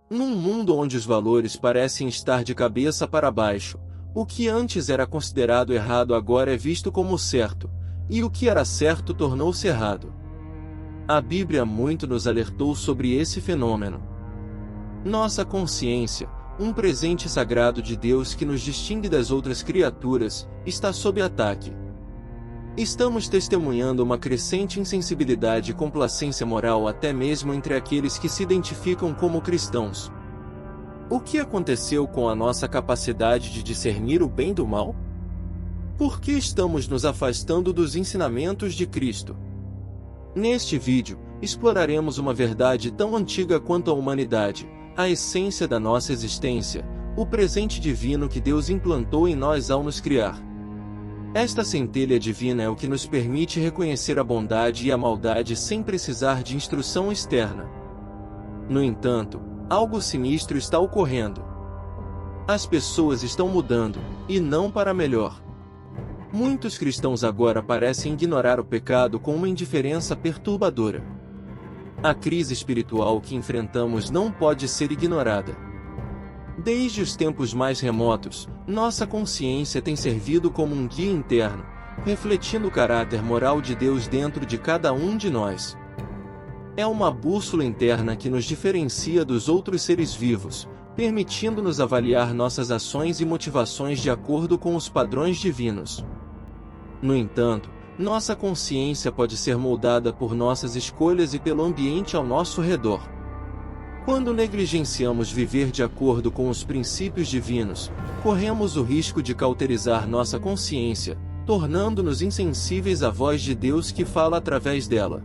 Num mundo onde os valores parecem estar de cabeça para baixo, o que antes era considerado errado agora é visto como certo, e o que era certo tornou-se errado. A Bíblia muito nos alertou sobre esse fenômeno. Nossa consciência, um presente sagrado de Deus que nos distingue das outras criaturas, está sob ataque. Estamos testemunhando uma crescente insensibilidade e complacência moral até mesmo entre aqueles que se identificam como cristãos. O que aconteceu com a nossa capacidade de discernir o bem do mal? Por que estamos nos afastando dos ensinamentos de Cristo? Neste vídeo, exploraremos uma verdade tão antiga quanto a humanidade, a essência da nossa existência, o presente divino que Deus implantou em nós ao nos criar. Esta centelha divina é o que nos permite reconhecer a bondade e a maldade sem precisar de instrução externa. No entanto, algo sinistro está ocorrendo. As pessoas estão mudando, e não para melhor. Muitos cristãos agora parecem ignorar o pecado com uma indiferença perturbadora. A crise espiritual que enfrentamos não pode ser ignorada. Desde os tempos mais remotos, nossa consciência tem servido como um guia interno, refletindo o caráter moral de Deus dentro de cada um de nós. É uma bússola interna que nos diferencia dos outros seres vivos, permitindo-nos avaliar nossas ações e motivações de acordo com os padrões divinos. No entanto, nossa consciência pode ser moldada por nossas escolhas e pelo ambiente ao nosso redor. Quando negligenciamos viver de acordo com os princípios divinos, corremos o risco de cauterizar nossa consciência, tornando-nos insensíveis à voz de Deus que fala através dela.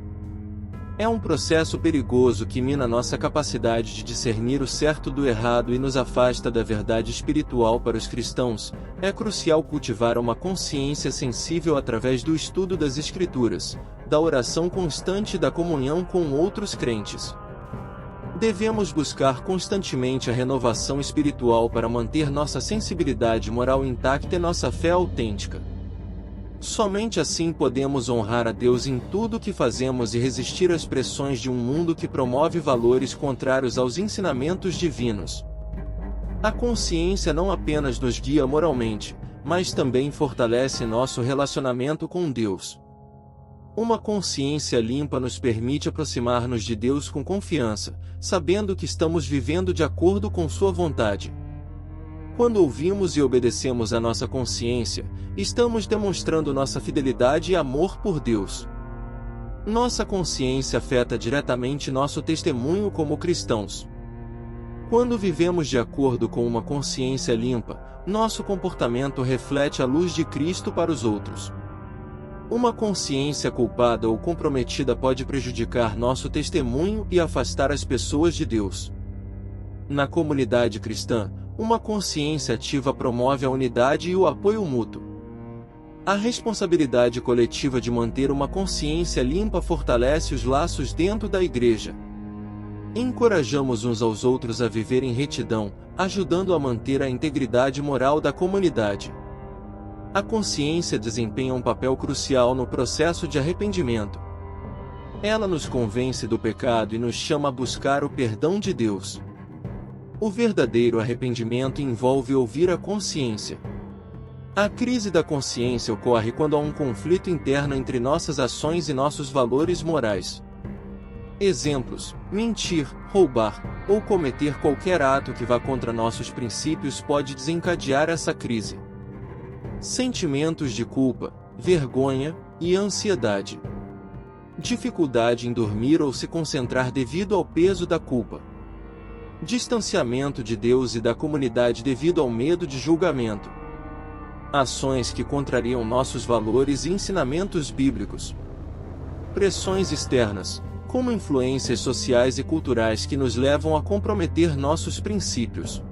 É um processo perigoso que mina nossa capacidade de discernir o certo do errado e nos afasta da verdade espiritual. Para os cristãos, é crucial cultivar uma consciência sensível através do estudo das Escrituras, da oração constante e da comunhão com outros crentes. Devemos buscar constantemente a renovação espiritual para manter nossa sensibilidade moral intacta e nossa fé autêntica. Somente assim podemos honrar a Deus em tudo o que fazemos e resistir às pressões de um mundo que promove valores contrários aos ensinamentos divinos. A consciência não apenas nos guia moralmente, mas também fortalece nosso relacionamento com Deus. Uma consciência limpa nos permite aproximar-nos de Deus com confiança, sabendo que estamos vivendo de acordo com Sua vontade. Quando ouvimos e obedecemos à nossa consciência, estamos demonstrando nossa fidelidade e amor por Deus. Nossa consciência afeta diretamente nosso testemunho como cristãos. Quando vivemos de acordo com uma consciência limpa, nosso comportamento reflete a luz de Cristo para os outros. Uma consciência culpada ou comprometida pode prejudicar nosso testemunho e afastar as pessoas de Deus. Na comunidade cristã, uma consciência ativa promove a unidade e o apoio mútuo. A responsabilidade coletiva de manter uma consciência limpa fortalece os laços dentro da igreja. Encorajamos uns aos outros a viver em retidão, ajudando a manter a integridade moral da comunidade. A consciência desempenha um papel crucial no processo de arrependimento. Ela nos convence do pecado e nos chama a buscar o perdão de Deus. O verdadeiro arrependimento envolve ouvir a consciência. A crise da consciência ocorre quando há um conflito interno entre nossas ações e nossos valores morais. Exemplos: mentir, roubar, ou cometer qualquer ato que vá contra nossos princípios pode desencadear essa crise. Sentimentos de culpa, vergonha e ansiedade. Dificuldade em dormir ou se concentrar devido ao peso da culpa. Distanciamento de Deus e da comunidade devido ao medo de julgamento. Ações que contrariam nossos valores e ensinamentos bíblicos. Pressões externas, como influências sociais e culturais que nos levam a comprometer nossos princípios.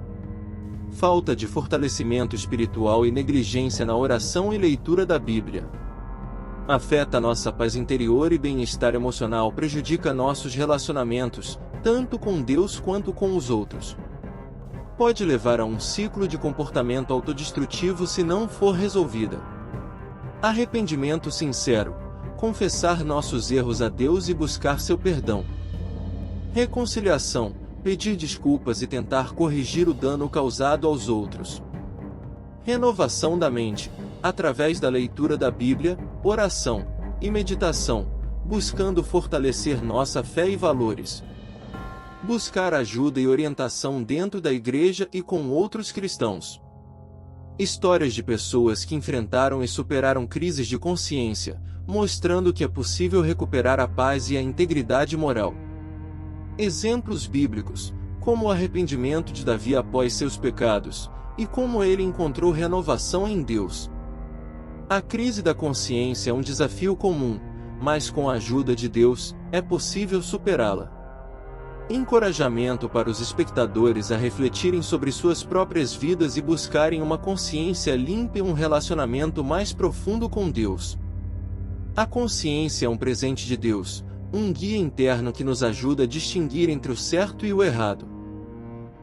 Falta de fortalecimento espiritual e negligência na oração e leitura da Bíblia. Afeta nossa paz interior e bem-estar emocional, prejudica nossos relacionamentos, tanto com Deus quanto com os outros. Pode levar a um ciclo de comportamento autodestrutivo se não for resolvida. Arrependimento sincero, confessar nossos erros a Deus e buscar seu perdão. Reconciliação, pedir desculpas e tentar corrigir o dano causado aos outros. Renovação da mente, através da leitura da Bíblia, oração e meditação, buscando fortalecer nossa fé e valores. Buscar ajuda e orientação dentro da igreja e com outros cristãos. Histórias de pessoas que enfrentaram e superaram crises de consciência, mostrando que é possível recuperar a paz e a integridade moral. Exemplos bíblicos, como o arrependimento de Davi após seus pecados, e como ele encontrou renovação em Deus. A crise da consciência é um desafio comum, mas com a ajuda de Deus, é possível superá-la. Encorajamento para os espectadores a refletirem sobre suas próprias vidas e buscarem uma consciência limpa e um relacionamento mais profundo com Deus. A consciência é um presente de Deus, um guia interno que nos ajuda a distinguir entre o certo e o errado.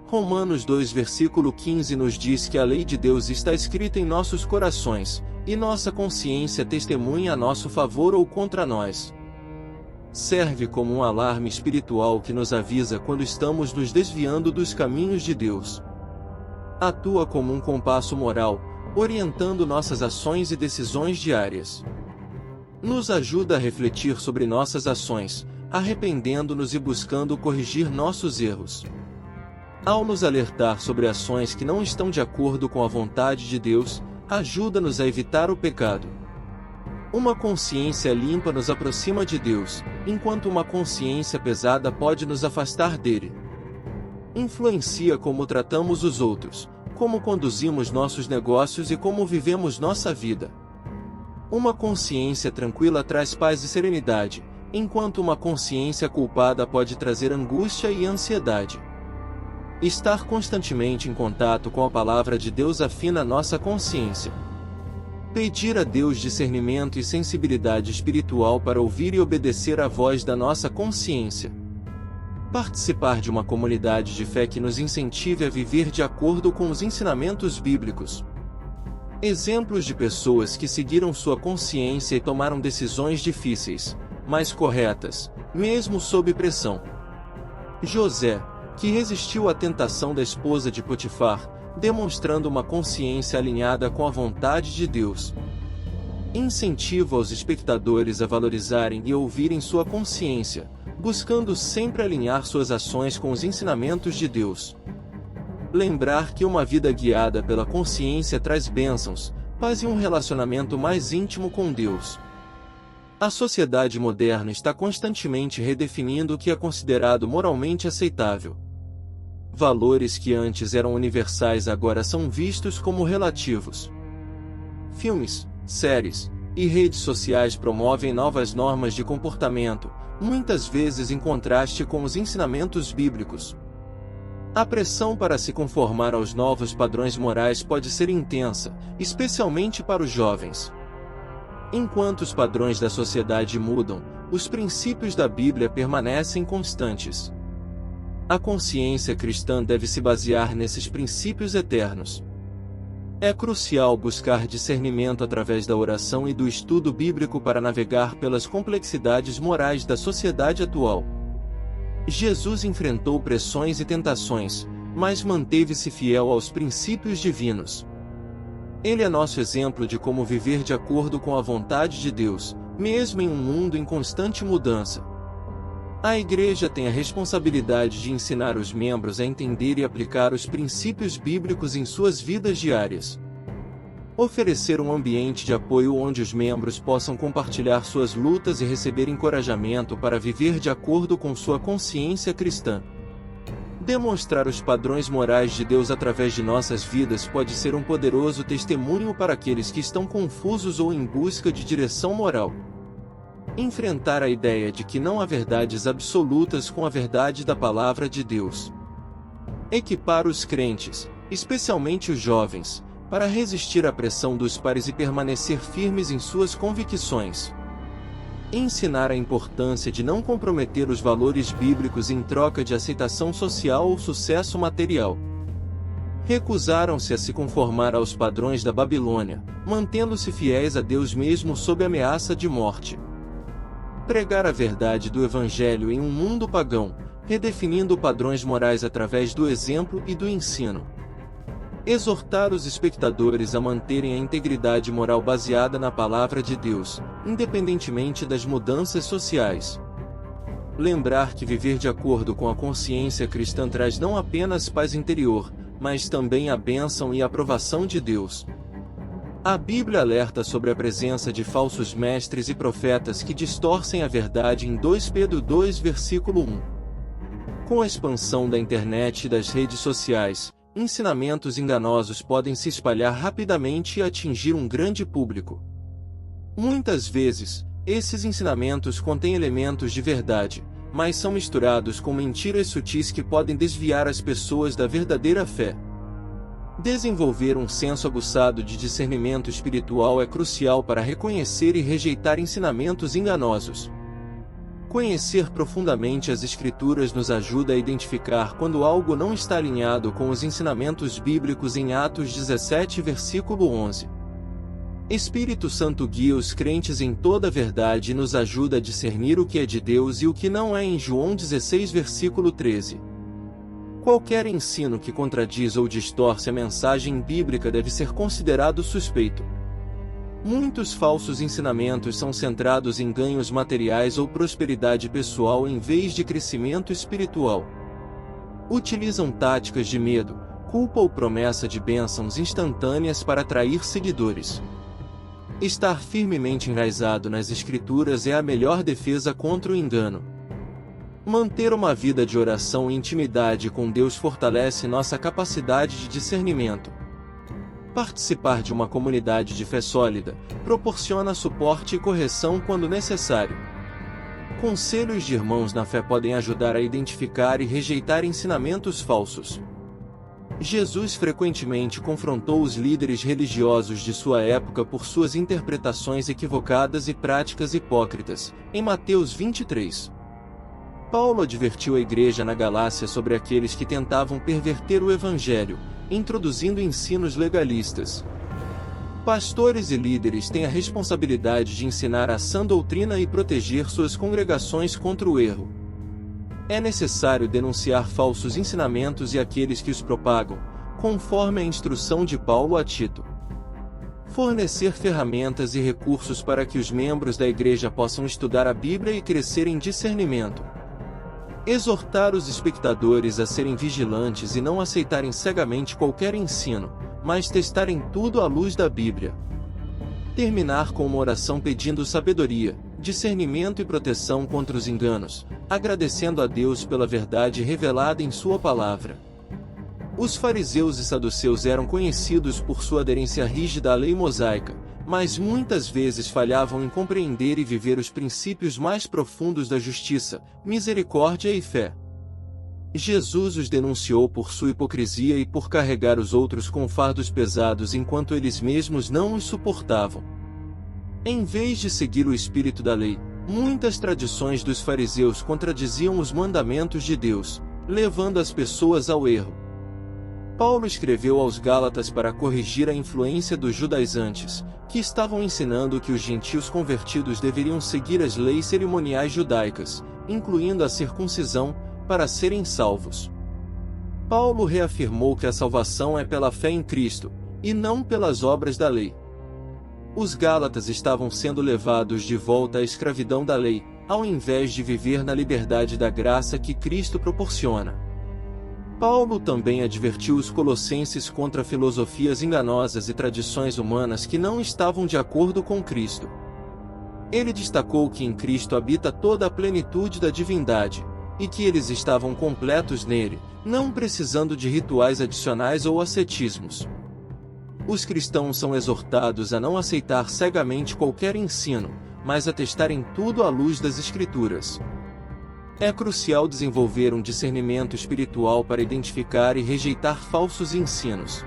Romanos 2 versículo 15 nos diz que a lei de Deus está escrita em nossos corações, e nossa consciência testemunha a nosso favor ou contra nós. Serve como um alarme espiritual que nos avisa quando estamos nos desviando dos caminhos de Deus. Atua como um compasso moral, orientando nossas ações e decisões diárias. Nos ajuda a refletir sobre nossas ações, arrependendo-nos e buscando corrigir nossos erros. Ao nos alertar sobre ações que não estão de acordo com a vontade de Deus, ajuda-nos a evitar o pecado. Uma consciência limpa nos aproxima de Deus, enquanto uma consciência pesada pode nos afastar dele. Influencia como tratamos os outros, como conduzimos nossos negócios e como vivemos nossa vida. Uma consciência tranquila traz paz e serenidade, enquanto uma consciência culpada pode trazer angústia e ansiedade. Estar constantemente em contato com a palavra de Deus afina nossa consciência. Pedir a Deus discernimento e sensibilidade espiritual para ouvir e obedecer à voz da nossa consciência. Participar de uma comunidade de fé que nos incentive a viver de acordo com os ensinamentos bíblicos. Exemplos de pessoas que seguiram sua consciência e tomaram decisões difíceis, mas corretas, mesmo sob pressão. José, que resistiu à tentação da esposa de Potifar, demonstrando uma consciência alinhada com a vontade de Deus. Incentiva os espectadores a valorizarem e ouvirem sua consciência, buscando sempre alinhar suas ações com os ensinamentos de Deus. Lembrar que uma vida guiada pela consciência traz bênçãos, paz e um relacionamento mais íntimo com Deus. A sociedade moderna está constantemente redefinindo o que é considerado moralmente aceitável. Valores que antes eram universais agora são vistos como relativos. Filmes, séries e redes sociais promovem novas normas de comportamento, muitas vezes em contraste com os ensinamentos bíblicos. A pressão para se conformar aos novos padrões morais pode ser intensa, especialmente para os jovens. Enquanto os padrões da sociedade mudam, os princípios da Bíblia permanecem constantes. A consciência cristã deve se basear nesses princípios eternos. É crucial buscar discernimento através da oração e do estudo bíblico para navegar pelas complexidades morais da sociedade atual. Jesus enfrentou pressões e tentações, mas manteve-se fiel aos princípios divinos. Ele é nosso exemplo de como viver de acordo com a vontade de Deus, mesmo em um mundo em constante mudança. A Igreja tem a responsabilidade de ensinar os membros a entender e aplicar os princípios bíblicos em suas vidas diárias. Oferecer um ambiente de apoio onde os membros possam compartilhar suas lutas e receber encorajamento para viver de acordo com sua consciência cristã. Demonstrar os padrões morais de Deus através de nossas vidas pode ser um poderoso testemunho para aqueles que estão confusos ou em busca de direção moral. Enfrentar a ideia de que não há verdades absolutas com a verdade da palavra de Deus. Equipar os crentes, especialmente os jovens, para resistir à pressão dos pares e permanecer firmes em suas convicções. Ensinar a importância de não comprometer os valores bíblicos em troca de aceitação social ou sucesso material. Recusaram-se a se conformar aos padrões da Babilônia, mantendo-se fiéis a Deus mesmo sob ameaça de morte. Pregar a verdade do Evangelho em um mundo pagão, redefinindo padrões morais através do exemplo e do ensino. Exortar os espectadores a manterem a integridade moral baseada na palavra de Deus, independentemente das mudanças sociais. Lembrar que viver de acordo com a consciência cristã traz não apenas paz interior, mas também a bênção e a aprovação de Deus. A Bíblia alerta sobre a presença de falsos mestres e profetas que distorcem a verdade em 2 Pedro 2, versículo 1. Com a expansão da internet e das redes sociais, ensinamentos enganosos podem se espalhar rapidamente e atingir um grande público. Muitas vezes, esses ensinamentos contêm elementos de verdade, mas são misturados com mentiras sutis que podem desviar as pessoas da verdadeira fé. Desenvolver um senso aguçado de discernimento espiritual é crucial para reconhecer e rejeitar ensinamentos enganosos. Conhecer profundamente as Escrituras nos ajuda a identificar quando algo não está alinhado com os ensinamentos bíblicos em Atos 17, versículo 11. Espírito Santo guia os crentes em toda a verdade e nos ajuda a discernir o que é de Deus e o que não é em João 16, versículo 13. Qualquer ensino que contradiz ou distorce a mensagem bíblica deve ser considerado suspeito. Muitos falsos ensinamentos são centrados em ganhos materiais ou prosperidade pessoal em vez de crescimento espiritual. Utilizam táticas de medo, culpa ou promessa de bênçãos instantâneas para atrair seguidores. Estar firmemente enraizado nas Escrituras é a melhor defesa contra o engano. Manter uma vida de oração e intimidade com Deus fortalece nossa capacidade de discernimento. Participar de uma comunidade de fé sólida proporciona suporte e correção quando necessário. Conselhos de irmãos na fé podem ajudar a identificar e rejeitar ensinamentos falsos. Jesus frequentemente confrontou os líderes religiosos de sua época por suas interpretações equivocadas e práticas hipócritas, em Mateus 23. Paulo advertiu a igreja na Galácia sobre aqueles que tentavam perverter o evangelho, introduzindo ensinos legalistas. Pastores e líderes têm a responsabilidade de ensinar a sã doutrina e proteger suas congregações contra o erro. É necessário denunciar falsos ensinamentos e aqueles que os propagam, conforme a instrução de Paulo a Tito. Fornecer ferramentas e recursos para que os membros da igreja possam estudar a Bíblia e crescer em discernimento. Exortar os espectadores a serem vigilantes e não aceitarem cegamente qualquer ensino, mas testarem tudo à luz da Bíblia. Terminar com uma oração pedindo sabedoria, discernimento e proteção contra os enganos, agradecendo a Deus pela verdade revelada em sua palavra. Os fariseus e saduceus eram conhecidos por sua aderência rígida à lei mosaica, mas muitas vezes falhavam em compreender e viver os princípios mais profundos da justiça, misericórdia e fé. Jesus os denunciou por sua hipocrisia e por carregar os outros com fardos pesados enquanto eles mesmos não os suportavam. Em vez de seguir o espírito da lei, muitas tradições dos fariseus contradiziam os mandamentos de Deus, levando as pessoas ao erro. Paulo escreveu aos Gálatas para corrigir a influência dos judaizantes, que estavam ensinando que os gentios convertidos deveriam seguir as leis cerimoniais judaicas, incluindo a circuncisão, para serem salvos. Paulo reafirmou que a salvação é pela fé em Cristo, e não pelas obras da lei. Os Gálatas estavam sendo levados de volta à escravidão da lei, ao invés de viver na liberdade da graça que Cristo proporciona. Paulo também advertiu os colossenses contra filosofias enganosas e tradições humanas que não estavam de acordo com Cristo. Ele destacou que em Cristo habita toda a plenitude da divindade, e que eles estavam completos nele, não precisando de rituais adicionais ou ascetismos. Os cristãos são exortados a não aceitar cegamente qualquer ensino, mas a testarem tudo à luz das Escrituras. É crucial desenvolver um discernimento espiritual para identificar e rejeitar falsos ensinos.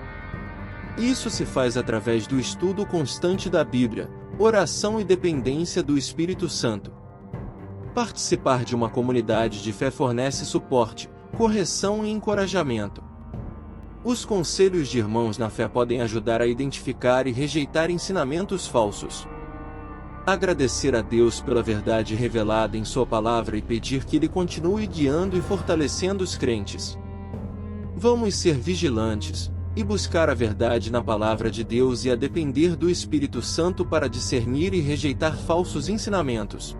Isso se faz através do estudo constante da Bíblia, oração e dependência do Espírito Santo. Participar de uma comunidade de fé fornece suporte, correção e encorajamento. Os conselhos de irmãos na fé podem ajudar a identificar e rejeitar ensinamentos falsos. agradecer a Deus pela verdade revelada em Sua palavra e pedir que Ele continue guiando e fortalecendo os crentes. Vamos ser vigilantes e buscar a verdade na palavra de Deus e a depender do Espírito Santo para discernir e rejeitar falsos ensinamentos.